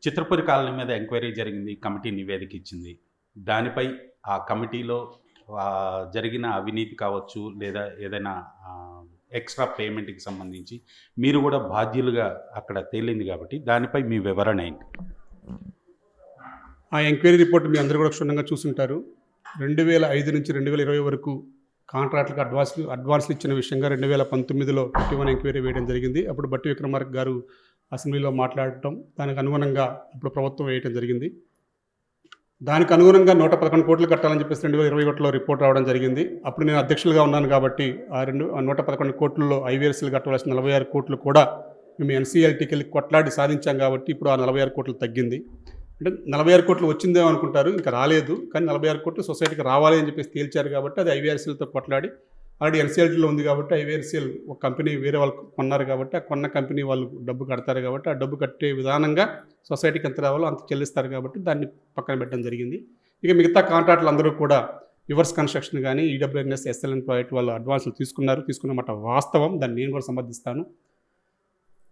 Chitrapuri colony మీద enquiry జరిగింది. Committee నివేదిక ఇచ్చింది. దానిపై ఆ కమిటీలో జరిగిన అవినీతి కావచ్చు, లేదా ఏదైనా ఎక్స్ట్రా పేమెంట్‌కి సంబంధించి మీరు కూడా బాధ్యులుగా అక్కడ తేలింది కాబట్టి దానిపై మీ వివరణ ఏంటి? ఆ ఎంక్వైరీ రిపోర్ట్ మీ అందరూ కూడా క్షుణ్ణంగా చూసుంటారు. 2005 నుంచి 2020 వరకు కాంట్రాక్టులకు అడ్వాన్స్‌లు ఇచ్చిన విషయంగా 2019లో 51 ఎంక్వైరీ వేయడం జరిగింది. అప్పుడు బట్టి విక్రమార్క గారు అసెంబ్లీలో మాట్లాడటం, దానికి అనుగుణంగా ఇప్పుడు ప్రభుత్వం వేయటం జరిగింది. దానికి అనుగుణంగా 111 కోట్లు కట్టాలని చెప్పేసి 2021లో రిపోర్ట్ రావడం జరిగింది. అప్పుడు నేను అధ్యక్షులుగా ఉన్నాను కాబట్టి ఆ 111 కోట్లలో ఐవీఆర్సీలు కట్టవలసిన 46 కోట్లు కూడా మేము ఎన్సీఎల్టీకి వెళ్ళి కొట్లాడి సాధించాం కాబట్టి ఇప్పుడు ఆ 46 కోట్లు తగ్గింది. అంటే 46 కోట్లు వచ్చిందేమో అనుకుంటారు, ఇంకా రాలేదు. కానీ 46 కోట్లు సొసైటీకి రావాలి అని చెప్పేసి తేల్చారు కాబట్టి అది ఐవీఆర్సీలతో కొట్లాడి ఆల్రెడీ ఎన్సీఎల్టీలో ఉంది కాబట్టి ఐవీఆర్సీఎల్ ఒక కంపెనీ వేరే వాళ్ళు కొన్నారు కాబట్టి ఆ కొన్న కంపెనీ వాళ్ళు డబ్బు కడతారు కాబట్టి ఆ డబ్బు కట్టే విధానంగా సొసైటీకి ఎంత రావాలో అంత చెల్లిస్తారు కాబట్టి దాన్ని పక్కన పెట్టడం జరిగింది. ఇక మిగతా కాంట్రాక్టులు అందరూ కూడా రివర్స్ కన్స్ట్రక్షన్ కానీ ఈడబ్ల్యూఎన్ఎస్ ఎస్ఎల్ఎన్ ప్రాజెక్ట్ వాళ్ళు అడ్వాన్సులు తీసుకున్నమాట వాస్తవం, దాన్ని నేను కూడా సమర్థిస్తాను.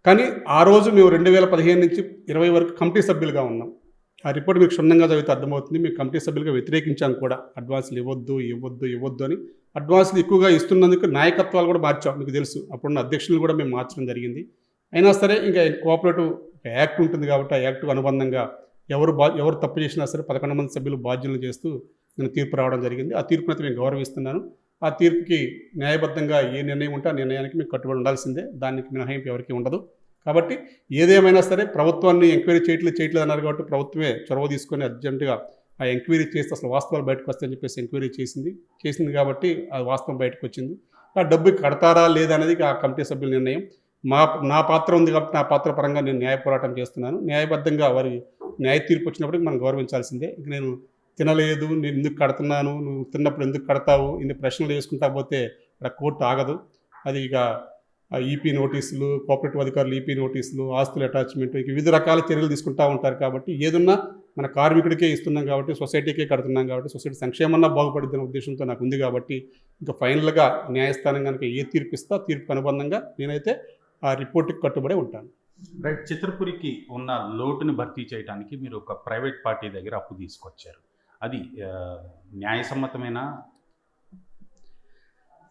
కానీ ఆ రోజు మేము 2015 నుంచి 20 వరకు కమిటీ సభ్యులుగా ఉన్నాం. ఆ రిపోర్ట్ మీకు క్షుణ్ణంగా చదివితే అర్థమవుతుంది. మేము కమిటీ సభ్యులుగా వ్యతిరేకించాం కూడా, అడ్వాన్సులు ఇవ్వద్దు అని. అడ్వాన్సులు ఎక్కువగా ఇస్తున్నందుకు నాయకత్వాలు కూడా మార్చాం, మీకు తెలుసు. అప్పుడున్న అధ్యక్షులు కూడా మేము మార్చడం జరిగింది. అయినా సరే ఇంకా కోఆపరేటివ్ యాక్ట్ ఉంటుంది కాబట్టి ఆ యాక్ట్కు అనుబంధంగా ఎవరు తప్పు చేసినా సరే 11 మంది సభ్యులు బాధ్యులను చేస్తూ నేను తీర్పు రావడం జరిగింది. ఆ తీర్పునైతే నేను గౌరవిస్తున్నాను. ఆ తీర్పుకి న్యాయబద్ధంగా ఏ నిర్ణయం ఉంటే ఆ నిర్ణయానికి మీకు కట్టుబడి ఉండాల్సిందే, దానికి మినహాయింపు ఎవరికి ఉండదు. కాబట్టి ఏదేమైనా సరే ప్రభుత్వాన్ని ఎంక్వైరీ చేయట్లేదు అన్నారు కాబట్టి ప్రభుత్వమే చొరవ తీసుకొని అర్జెంటుగా ఆ ఎంక్వైరీ చేస్తే అసలు వాస్తవాలు బయటకు వస్తాయని చెప్పేసి ఎంక్వైరీ చేసింది కాబట్టి ఆ వాస్తవం బయటకు వచ్చింది. ఆ డబ్బు కడతారా లేదా అనేది ఆ కమిటీ సభ్యుల నిర్ణయం. నా పాత్ర ఉంది కాబట్టి నా పాత్ర పరంగా నేను న్యాయ పోరాటం చేస్తున్నాను. న్యాయబద్ధంగా వారి న్యాయ తీర్పు వచ్చినప్పటికి మనం గౌరవించాల్సిందే. ఇక నేను తినలేదు, నేను ఎందుకు కడుతున్నాను, నువ్వు తిన్నప్పుడు ఎందుకు కడతావు, ఇన్ని ప్రశ్నలు వేసుకుంటా పోతే అక్కడ కోర్టు ఆగదు. అది ఇక ఈపీ నోటీసులు, కోఆపరేటివ్ అధికారులు ఈపీ నోటీసులు, ఆస్తుల అటాచ్మెంట్, ఇక వివిధ రకాల చర్యలు తీసుకుంటూ ఉంటారు. కాబట్టి ఏదున్నా మన కార్మికుడికే ఇస్తున్నాం కాబట్టి, సొసైటీకే కడుతున్నాం కాబట్టి, సొసైటీ సంక్షేమన్నా బాగుపడుతున్న ఉద్దేశంతో నాకు ఉంది కాబట్టి ఇంకా ఫైనల్గా న్యాయస్థానం కనుక ఏ తీర్పు ఇస్తా తీర్పు అనుబంధంగా నేనైతే ఆ రిపోర్ట్కి కట్టుబడి ఉంటాను. రైట్. చిత్రపురికి ఉన్న లోటుని భర్తీ చేయడానికి మీరు ఒక ప్రైవేట్ పార్టీ దగ్గర అప్పు తీసుకొచ్చారు. అది న్యాయసమ్మతమేనా?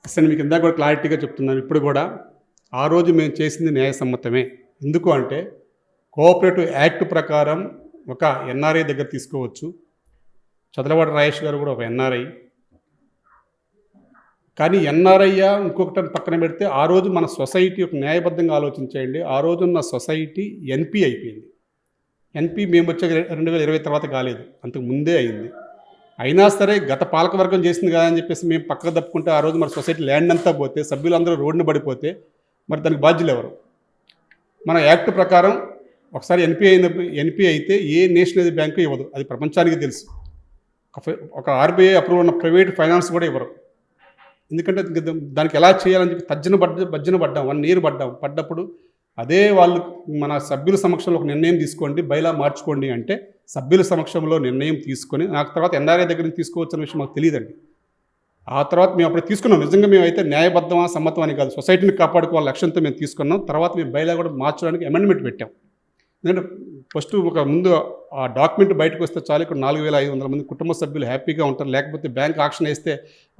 అసలు మీకు ఇందాక కూడా క్లారిటీగా చెప్తున్నాను. ఇప్పుడు కూడా ఆ రోజు మేము చేసింది న్యాయసమ్మతమే. ఎందుకు అంటే కోఆపరేటివ్ యాక్ట్ ప్రకారం ఒక ఎన్ఆర్ఐ దగ్గర తీసుకోవచ్చు. చదలవాడ రాజేష్ గారు కూడా ఒక ఎన్ఆర్ఐ. కానీ ఎన్ఆర్ఐ ఇంకొకటి పక్కన పెడితే ఆ రోజు మన సొసైటీ ఒక న్యాయబద్ధంగా ఆలోచించేయండి. ఆ రోజున్న సొసైటీ ఎన్పి అయిపోయింది. ఎన్పి మేము వచ్చే 2020 తర్వాత కాలేదు, అంతకు ముందే అయింది. అయినా సరే గత పాలకవర్గం చేసింది కదా అని చెప్పేసి మేము పక్కకు తప్పుకుంటే ఆ రోజు మన సొసైటీ ల్యాండ్ అంతా పోతే, సభ్యులందరూ రోడ్డున పడిపోతే మరి దానికి బాధ్యులు ఎవరు? మన యాక్ట్ ప్రకారం ఒకసారి ఎన్పి అయితే ఏ నేషనల్ బ్యాంకు ఇవ్వదు, అది ప్రపంచానికి తెలుసు. ఒక ఆర్బీఐ అప్రూవ్ ఉన్న ప్రైవేట్ ఫైనాన్స్ కూడా ఇవ్వరు. ఎందుకంటే దానికి ఎలా చేయాలని చెప్పి బజ్జన పడ్డాం, 1 year పడ్డప్పుడు అదే వాళ్ళు మన సభ్యుల సమక్షంలో ఒక నిర్ణయం తీసుకోండి, బైలా మార్చుకోండి అంటే సభ్యుల సమక్షంలో నిర్ణయం తీసుకొని నాకు తర్వాత ఎన్ఆర్ఐ దగ్గర నుంచి తీసుకోవచ్చన్న విషయం మాకు తెలియదండి. ఆ తర్వాత మేము అప్పుడు తీసుకున్నాం. నిజంగా మేము అయితే న్యాయబద్ధమా సమ్మతం అని కాదు, సొసైటీని కాపాడుకోవాలి లక్ష్యంతో మేము తీసుకున్నాం. తర్వాత మేము బైలా కూడా మార్చడానికి అమెండ్మెంట్ పెట్టాం. ఎందుకంటే ఫస్ట్ ఒక ముందు ఆ డాక్యుమెంట్ బయటకు వస్తే చాలు, ఇక్కడ 4500 మంది కుటుంబ సభ్యులు హ్యాపీగా ఉంటారు. లేకపోతే బ్యాంక్ ఆక్షన్ వేస్తే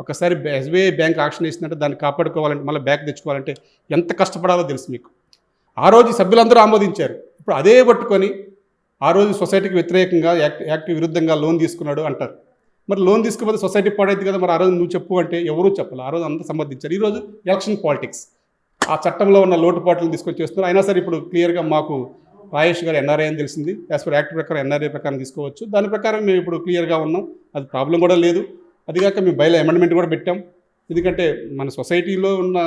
ఒకసారి ఎస్బీఐ బ్యాంక్ ఆక్షన్ వేసిందంటే దాన్ని కాపాడుకోవాలంటే మళ్ళీ బ్యాక్ తెచ్చుకోవాలంటే ఎంత కష్టపడాలో తెలుసు మీకు. ఆ రోజు సభ్యులందరూ ఆమోదించారు. ఇప్పుడు అదే పట్టుకొని ఆ రోజు సొసైటీకి వ్యతిరేకంగా యాక్ట్ విరుద్ధంగా లోన్ తీసుకున్నాడు అంటారు. మరి లోన్ తీసుకుపోతే సొసైటీ పాడైంది కదా, మరి ఆ రోజు నువ్వు చెప్పు అంటే ఎవరూ చెప్పాలి. ఆ రోజు అంతా సంబంధించారు. ఈరోజు ఎలక్షన్ పాలిటిక్స్, ఆ చట్టంలో ఉన్న లోటుపాట్లను తీసుకొని చేస్తున్నారు. అయినా సరే ఇప్పుడు క్లియర్గా మాకు రాజేష్ గారు ఎన్ఆర్ఐ అని తెలిసింది. యాజ్ పర్ యాక్ట్ ప్రకారం ఎన్ఆర్ఐ ప్రకారం తీసుకోవచ్చు. దాని ప్రకారం మేము ఇప్పుడు క్లియర్గా ఉన్నాం, అది ప్రాబ్లం కూడా లేదు. అదిగాక మేము బైలా అమెండ్మెంట్ కూడా పెట్టాం. ఎందుకంటే మన సొసైటీలో ఉన్న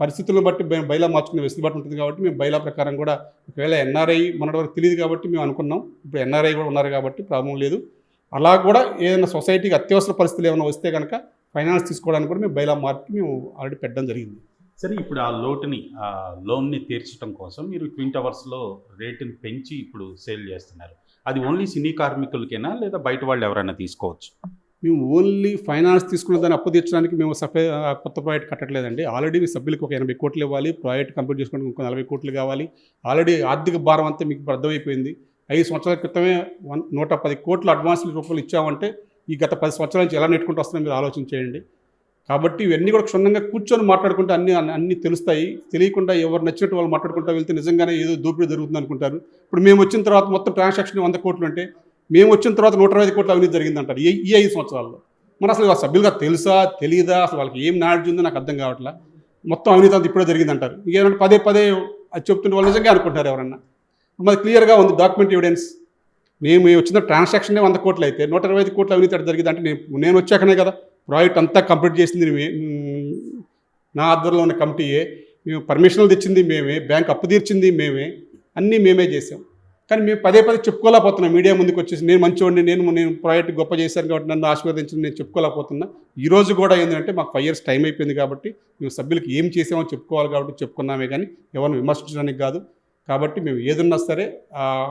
పరిస్థితులను బట్టి బైలా మార్చుకునే వెసులుబాటు ఉంటుంది కాబట్టి మేము బైలా ప్రకారం కూడా ఒకవేళ ఎన్ఆర్ఐ మనటి వరకు తెలియదు కాబట్టి మేము అనుకున్నాం. ఇప్పుడు ఎన్ఆర్ఐ కూడా ఉన్నారు కాబట్టి ప్రాబ్లం లేదు. అలా కూడా ఏదైనా సొసైటీకి అత్యవసర పరిస్థితులు ఏమైనా వస్తే కనుక ఫైనాన్స్ తీసుకోవడానికి కూడా మేము బైలా మార్చి మేము ఆల్రెడీ పెట్టడం జరిగింది. సరే, ఇప్పుడు ఆ లోన్ని తీర్చడం కోసం మీరు ట్విన్ టవర్స్లో రేటుని పెంచి ఇప్పుడు సేల్ చేస్తున్నారు. అది ఓన్లీ సినీ కార్మికులకేనా లేదా బయట వాళ్ళు ఎవరైనా తీసుకోవచ్చు? మేము ఓన్లీ ఫైనాన్స్ తీసుకున్న దాన్ని అప్పు తీర్చడానికి మేము కొత్త ప్రాజెక్ట్ కట్టట్లేదండి. ఆల్రెడీ మీ సభ్యులకు ఒక 80 కోట్లు ఇవ్వాలి, ప్రాజెక్ట్ కంప్లీట్ చేసుకోవడానికి ఇంకో 40 కోట్లు కావాలి. ఆల్రెడీ ఆర్థిక భారం అంతా మీకు అర్థమైపోయింది. 5 సంవత్సరాల క్రితమే 110 కోట్ల అడ్వాన్స్ల రూపాయలు ఇచ్చామంటే ఈ గత 10 సంవత్సరాల నుంచి ఎలా నెట్టుకుంటూ వస్తుందో మీరు ఆలోచించేయండి. కాబట్టి ఇవన్నీ కూడా క్షుణ్ణంగా కూర్చొని మాట్లాడుకుంటే అన్నీ తెలుస్తాయి. తెలియకుండా ఎవరు నచ్చినట్టు వాళ్ళు మాట్లాడుకుంటూ వెళ్తే నిజంగానే ఏదో దోపిడీ జరుగుతుంది అనుకుంటారు. ఇప్పుడు మేము వచ్చిన తర్వాత మొత్తం ట్రాన్సాక్షన్ 100 కోట్లు అంటే మేము వచ్చిన తర్వాత 120 కోట్ల అవినీతి జరిగిందంటారు ఈ 5 సంవత్సరాల్లో. మరి అసలు ఆ సభ్యులుగా తెలుసా తెలియదా, అసలు వాళ్ళకి ఏం నాలెడ్జ్ ఉందో నాకు అర్థం కావట్లా. మొత్తం అవినీతి అంతా ఇప్పుడే జరిగిందంటారు. ఇంకేమంటే పదే పదే అది చెప్తుంటే వాళ్ళు నిజంగా అనుకుంటారు ఎవరన్నా. మరి క్లియర్గా ఉంది డాక్యుమెంట్ ఎవిడెన్స్. మేము వచ్చిన ట్రాన్సాక్షనే 100 కోట్లు అయితే 125 కోట్ల అవినీతి అక్కడ జరిగింది అంటే నేను వచ్చాకనే కదా ప్రాజెక్ట్ అంతా కంప్లీట్ చేసింది నా ఆధ్వర్యంలో ఉన్న కమిటీయే. మేము పర్మిషన్లు తెచ్చింది మేమే, బ్యాంక్ అప్పు తీర్చింది మేమే, అన్నీ మేమే చేసాం. కానీ మేము పదే పదే చెప్పుకోలేకపోతున్నాం. మీడియా ముందుకు వచ్చేసి నేను మంచివాడిని, నేను ప్రాజెక్ట్ గొప్ప చేశాను కాబట్టి నన్ను ఆశీర్వదించింది నేను చెప్పుకోలేకపోతున్నా. ఈరోజు కూడా ఏంటంటే మాకు 5 years టైం అయిపోయింది కాబట్టి మేము సభ్యులకి ఏం చేసామో చెప్పుకోవాలి కాబట్టి చెప్పుకున్నామే కానీ ఎవరిని విమర్శించడానికి కాదు. కాబట్టి మేము ఏదున్నా సరే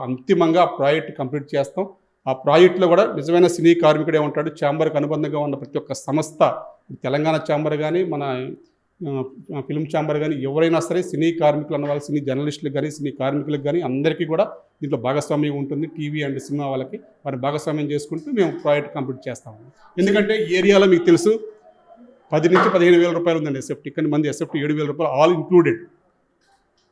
అంతిమంగా ఆ ప్రాజెక్ట్ కంప్లీట్ చేస్తాం. ఆ ప్రాజెక్టులో కూడా నిజమైన సినీ కార్మికుడే ఉంటాడు. ఛాంబర్కి అనుబంధంగా ఉన్న ప్రతి ఒక్క సంస్థ, తెలంగాణ ఛాంబర్ కానీ మన ఫిల్మ్ ఛాంబర్ కానీ ఎవరైనా సరే సినీ కార్మికులు అన్న వాళ్ళు, సినీ జర్నలిస్టులకు కానీ సినీ కార్మికులకు కానీ అందరికీ కూడా దీంట్లో భాగస్వామ్యం ఉంటుంది. టీవీ అండ్ సినిమా వాళ్ళకి వారి భాగస్వామ్యం చేసుకుంటూ మేము ప్రాజెక్ట్ కంప్లీట్ చేస్తాము. ఎందుకంటే ఏరియాలో మీకు తెలుసు 10 నుంచి 15 వేల రూపాయలు ఉందండి ఎస్ఎఫ్టీ, కానీ మంది ఎస్ఎఫ్టీ 7,000 రూపాయలు ఆల్ ఇంక్లూడెడ్.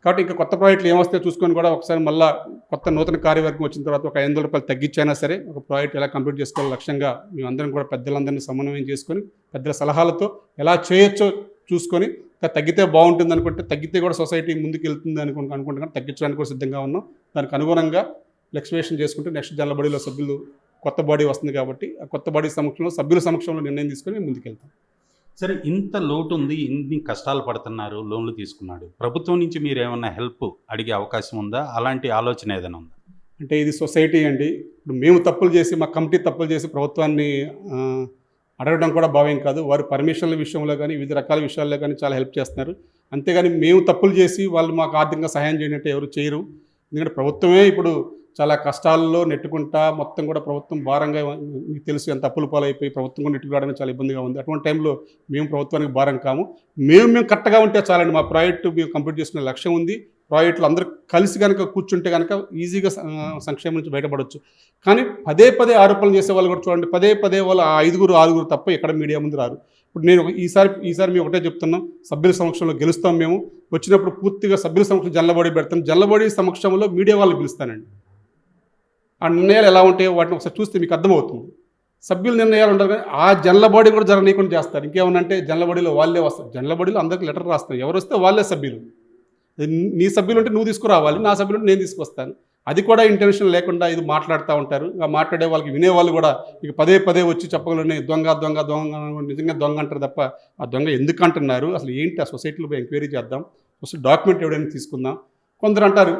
కాబట్టి ఇంకా కొత్త ప్రాజెక్టులు ఏమొస్తే చూసుకొని కూడా ఒకసారి మళ్ళీ కొత్త నూతన కార్యవర్గం వచ్చిన తర్వాత ఒక 500 రూపాయలు తగ్గించైనా సరే ఒక ప్రాజెక్ట్ ఎలా కంప్లీట్ చేసుకోవాలి లక్ష్యంగా మేమందరం కూడా పెద్దలందరినీ సమన్వయం చేసుకొని పెద్దల సలహాలతో ఎలా చేయొచ్చో చూసుకొని తగ్గితే బాగుంటుంది అనుకుంటే తగ్గితే కూడా సొసైటీ ముందుకు వెళ్తుంది అనుకుంటున్నాం. తగ్గించడానికి కూడా సిద్ధంగా ఉన్నాం. దానికి అనుగుణంగా ఫ్లెక్చువేషన్ చేసుకుంటే నెక్స్ట్ జనరల్ బాడీలో సభ్యులు కొత్త బాడీ వస్తుంది కాబట్టి ఆ కొత్త బాడీ సమక్షంలో సభ్యుల సమక్షంలో నిర్ణయం తీసుకొని ముందుకు వెళ్తాం. సరే, ఇంత లోటు ఉంది, ఇన్ని కష్టాలు పడుతున్నారు, లోన్లు తీసుకున్నాడు, ప్రభుత్వం నుంచి మీరు ఏమన్నా హెల్ప్ అడిగే అవకాశం ఉందా? అలాంటి ఆలోచన ఏదైనా ఉందా? అంటే ఇది సొసైటీ అండి. ఇప్పుడు మేము తప్పులు చేసి మా కమిటీ తప్పులు చేసి ప్రభుత్వాన్ని అడగడం కూడా భావ్యం కాదు. వారు పర్మిషన్ల విషయంలో కానీ వివిధ రకాల విషయాల్లో కానీ చాలా హెల్ప్ చేస్తున్నారు. అంతేగాని మేము తప్పులు చేసి వాళ్ళు మాకు ఆర్థికంగా సహాయం చేయనంటే ఎవరు చేయరు. ఎందుకంటే ప్రభుత్వమే ఇప్పుడు చాలా కష్టాల్లో నెట్టుకుంటా మొత్తం కూడా ప్రభుత్వం భారంగా, మీకు తెలుసు ఎంత అప్పుల పాలైపోయి ప్రభుత్వం కూడా నెట్టుకురావడానికి చాలా ఇబ్బందిగా ఉంది. అటువంటి టైంలో మేము ప్రభుత్వానికి భారం కాము. మేము కరెక్ట్గా ఉంటే చాలండి. మా ప్రాజెక్టు మేము కంప్లీట్ చేసుకునే లక్ష్యం ఉంది. ప్రాజెక్టులు అందరూ కలిసి కనుక కూర్చుంటే కనుక ఈజీగా సంక్షేమం నుంచి బయటపడవచ్చు. కానీ పదే పదే ఆరోపణలు చేసే వాళ్ళు కూడా చూడండి, పదే పదే వాళ్ళు 5-6 తప్ప ఎక్కడ మీడియా ముందు రారు. ఇప్పుడు నేను ఈసారి మేము ఒకటే చెప్తున్నాం, సభ్యుల సమక్షంలో గెలుస్తాం. మేము వచ్చినప్పుడు పూర్తిగా సభ్యుల సమక్షంలో జనరల్ పెడతాం. జనరల్ సమక్షంలో మీడియా వాళ్ళు పిలుస్తానండి. ఆ నిర్ణయాలు ఎలా ఉంటాయో వాటిని ఒకసారి చూస్తే మీకు అర్థమవుతుంది. సభ్యుల నిర్ణయాలు ఉంటారు కానీ ఆ జనరల్ బాడీ కూడా జరగనీయకుండా చేస్తారు. ఇంకేమనంటే జనరల్ బాడీలో వాళ్ళే వస్తారు. జనరల్ బాడీలో అందరికీ లెటర్ రాస్తారు. ఎవరు వస్తే వాళ్ళే సభ్యులు. నీ సభ్యులు ఉంటే నువ్వు తీసుకురావాలి, నా సభ్యులు ఉంటే నేను తీసుకొస్తాను. అది కూడా ఇంటెన్షన్ లేకుండా ఇది మాట్లాడుతూ ఉంటారు. ఇంకా మాట్లాడే వాళ్ళకి వినేవాళ్ళు కూడా ఇక పదే పదే వచ్చి చెప్పగలనే దొంగ దొంగ దొంగ నిజంగా దొంగ అంటారు తప్ప ఆ దొంగ ఎందుకు అంటున్నారు, అసలు ఏంటి, ఆ సొసైటీలో ఎంక్వైరీ చేద్దాం, అసలు డాక్యుమెంట్ ఎవడైనా తీసుకుందాం. కొందరు అంటారు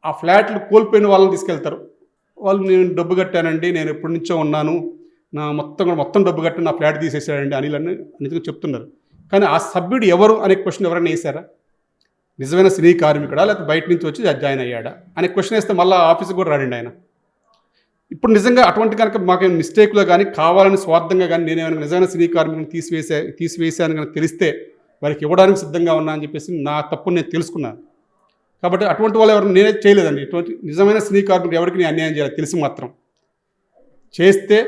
ఆ ఫ్లాట్లు కోల్పోయిన వాళ్ళని తీసుకెళ్తారు. వాళ్ళు నేను డబ్బు కట్టానండి, నేను ఎప్పటి నుంచో ఉన్నాను, నా మొత్తం డబ్బు కట్టి నా ఫ్లాట్ తీసేసాడండి అనిల్ అని నిజంగా చెప్తున్నారు. కానీ ఆ సభ్యుడు ఎవరు అనే క్వశ్చన్ ఎవరైనా వేసారా? నిజమైన సినీ కార్మికుడా లేకపోతే బయట నుంచి వచ్చి జాయిన్ అయ్యాడా అనే క్వశ్చన్ వేస్తే మళ్ళీ ఆఫీస్కి కూడా రాడండి ఆయన. ఇప్పుడు నిజంగా అటువంటి కనుక మాకేం మిస్టేక్లో కానీ కావాలని స్వార్థంగా కానీ నేనేమైనా నిజమైన సినీ కార్మికులను తీసివేసాను కనుక తెలిస్తే వారికి ఇవ్వడానికి సిద్ధంగా ఉన్నా అని చెప్పేసి నా తప్పును నేను తెలుసుకున్నాను. కాబట్టి అటువంటి వాళ్ళు ఎవరు నేనే చేయలేదండి. ఇటువంటి నిజమైన సినీ కార్మికుడు ఎవరికి నేను అన్యాయం చేయాలి తెలిసి మాత్రం చేస్తే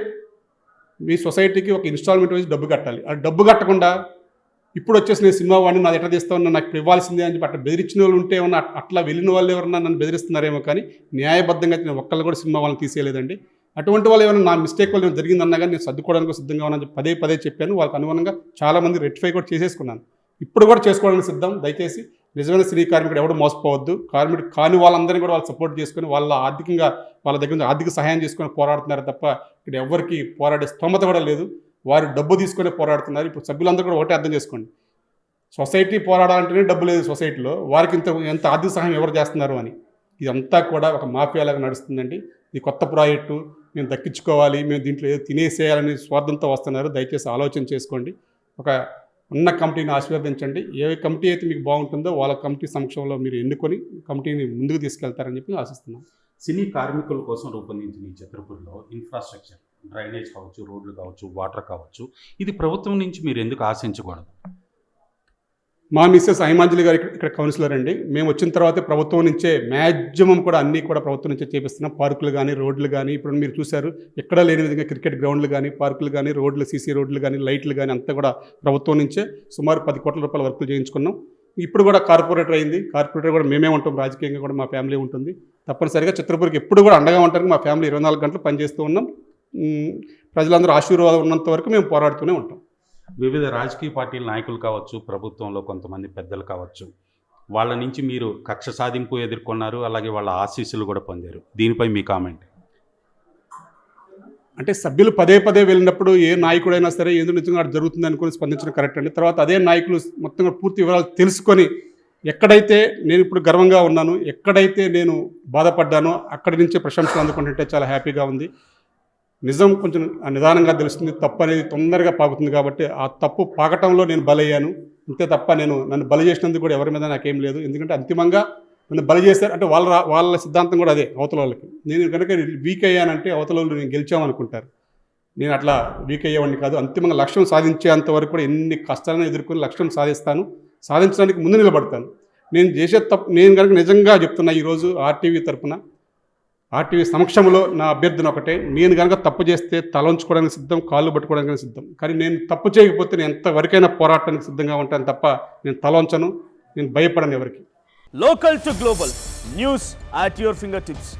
మీ సొసైటీకి ఒక ఇన్స్టాల్మెంట్ వేసి డబ్బు కట్టాలి. ఆ డబ్బు కట్టకుండా ఇప్పుడు వచ్చేసి నేను సినిమా వాడిని నాది ఎట్లా తీస్తా ఉన్నా నాకు ఇప్పుడు ఇవ్వాల్సిందే అని చెప్పి అట్లా బెదిరించిన వాళ్ళు ఉంటే ఏమన్నా అట్లా వెళ్ళిన వాళ్ళు ఎవరన్నా నన్ను బెదిరిస్తున్నారేమో కానీ న్యాయబద్ధంగా నేను ఒక్కళ్ళు కూడా సినిమా వాళ్ళని తీసేయలేదండి. అటువంటి వాళ్ళు ఏమైనా నా మిస్టేక్ వల్ల జరిగిందన్నా కానీ నేను సర్దుకోవడానికి సిద్ధంగా ఉన్నాను పదే పదే చెప్పాను. వాళ్ళకి అనుగుణంగా చాలామంది రెక్టిఫై కూడా చేసేసుకున్నాను. ఇప్పుడు కూడా చేసుకోవడానికి సిద్ధం. దయచేసి నిజమైన సినీ కార్మికుడు ఎవడు మోసపోవద్దు. కార్మికుడు కాని వాళ్ళందరినీ కూడా వాళ్ళు సపోర్ట్ చేసుకొని వాళ్ళ ఆర్థికంగా వాళ్ళ దగ్గర నుంచి ఆర్థిక సహాయం చేసుకొని పోరాడుతున్నారు తప్ప ఇక్కడ ఎవరికి పోరాడే స్తోమత కూడా లేదు. వారు డబ్బు తీసుకొని పోరాడుతున్నారు. ఇప్పుడు సభ్యులందరూ కూడా ఒకటే అర్థం చేసుకోండి, సొసైటీ పోరాడాలంటేనే డబ్బు లేదు సొసైటీలో, వారికి ఎంత ఆర్థిక సహాయం ఎవరు చేస్తున్నారు అని. ఇదంతా కూడా ఒక మాఫియాలాగా నడుస్తుందండి. ఇది కొత్త ప్రాజెక్టు, మేము దక్కించుకోవాలి, మేము దీంట్లో ఏదో తినేసేయాలని స్వార్థంతో వస్తున్నారు. దయచేసి ఆలోచన చేసుకోండి. ఒక ఉన్న కమిటీని ఆశీర్వదించండి. ఏ కమిటీ అయితే మీకు బాగుంటుందో వాళ్ళ కమిటీ సమక్షంలో మీరు ఎన్నుకొని కమిటీని ముందుకు తీసుకెళ్తారని చెప్పి ఆశిస్తున్నాం. సినీ కార్మికుల కోసం రూపొందించిన ఈ చిత్రపూర్లో ఇన్ఫ్రాస్ట్రక్చర్, డ్రైనేజ్ కావచ్చు, రోడ్లు కావచ్చు, వాటర్ కావచ్చు, ఇది ప్రభుత్వం నుంచి మీరు ఎందుకు ఆశించకూడదు? మా మిస్సెస్ హైమాంజలి గారు ఇక్కడ కౌన్సిలర్ అండి. మేము వచ్చిన తర్వాతే ప్రభుత్వం నుంచే మ్యాక్సిమం కూడా అన్నీ కూడా ప్రభుత్వం నుంచే చేపిస్తున్నాం. పార్కులు కానీ, రోడ్లు కానీ, ఇప్పుడు మీరు చూశారు ఎక్కడా లేని విధంగా క్రికెట్ గ్రౌండ్లు కానీ, పార్కులు కానీ, రోడ్లు, సీసీ రోడ్లు కానీ, లైట్లు కానీ అంతా కూడా ప్రభుత్వం నుంచే సుమారు 10 కోట్ల రూపాయల వర్కులు చేయించుకున్నాం. ఇప్పుడు కూడా కార్పొరేటర్ అయింది. కార్పొరేటర్ కూడా మేమే ఉంటాం, రాజకీయంగా కూడా మా ఫ్యామిలీ ఉంటుంది. తప్పనిసరిగా చిత్రపూర్కి ఎప్పుడు కూడా అండగా ఉంటానికి మా ఫ్యామిలీ 24 గంటలు పనిచేస్తూ ఉన్నాం. ప్రజలందరూ ఆశీర్వాదం ఉన్నంత వరకు మేము పోరాడుతూనే ఉంటాం. వివిధ రాజకీయ పార్టీల నాయకులు కావచ్చు, ప్రభుత్వంలో కొంతమంది పెద్దలు కావచ్చు, వాళ్ళ నుంచి మీరు కక్ష సాధింపు ఎదుర్కొన్నారు, అలాగే వాళ్ళ ఆశీస్సులు కూడా పొందారు. దీనిపై మీ కామెంట్? అంటే సభ్యులు పదే పదే వెళ్ళినప్పుడు ఏ నాయకుడైనా సరే ఏదో నిజంగా అక్కడ జరుగుతుంది అనుకుని స్పందించడం కరెక్ట్ అండి. తర్వాత అదే నాయకులు మొత్తంగా పూర్తి వివరాలు తెలుసుకొని ఎక్కడైతే నేను ఇప్పుడు గర్వంగా ఉన్నాను, ఎక్కడైతే నేను బాధపడ్డానో అక్కడి నుంచే ప్రశంసలు అందుకుంటుంటే చాలా హ్యాపీగా ఉంది. నిజం కొంచెం నిదానంగా తెలుస్తుంది, తప్పు అనేది తొందరగా పాకుతుంది. కాబట్టి ఆ తప్పు పాకటంలో నేను బలయ్యాను అంతే తప్ప నన్ను బలి చేసినందుకు కూడా ఎవరి మీద నాకేం లేదు. ఎందుకంటే అంతిమంగా నన్ను బలి చేశారు అంటే వాళ్ళ సిద్ధాంతం కూడా అదే. అవతల వాళ్ళకి నేను కనుక వీక్ అయ్యానంటే అవతల వాళ్ళు నేను గెలిచామనుకుంటారు. నేను అట్లా వీక్ అయ్యేవాడిని కాదు. అంతిమంగా లక్ష్యం సాధించేంత వరకు కూడా ఎన్ని కష్టాలను ఎదుర్కొని లక్ష్యం సాధిస్తాను, సాధించడానికి ముందు నిలబడతాను. నేను చేసే తప్పు నేను కనుక నిజంగా చెప్తున్నా ఈరోజు ఆర్టీవీ తరఫున, ఆర్టీవీ సమక్షంలో నా అభ్యర్థన ఒకటే, నేను కనుక తప్పు చేస్తే తల ఉంచుకోవడానికి సిద్ధం, కాళ్ళు పట్టుకోవడానికి సిద్ధం. కానీ నేను తప్పు చేయకపోతే నేను ఎంతవరకైనా పోరాటానికి సిద్ధంగా ఉంటాను తప్ప నేను తల ఉంచను, నేను భయపడను ఎవరికి. Local to global news at your finger tips.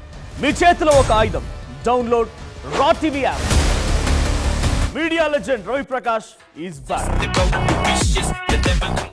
మీ చేతిలో ఒక ఆయుధం. Download Raw TV app. Media legend Ravi Prakash is back.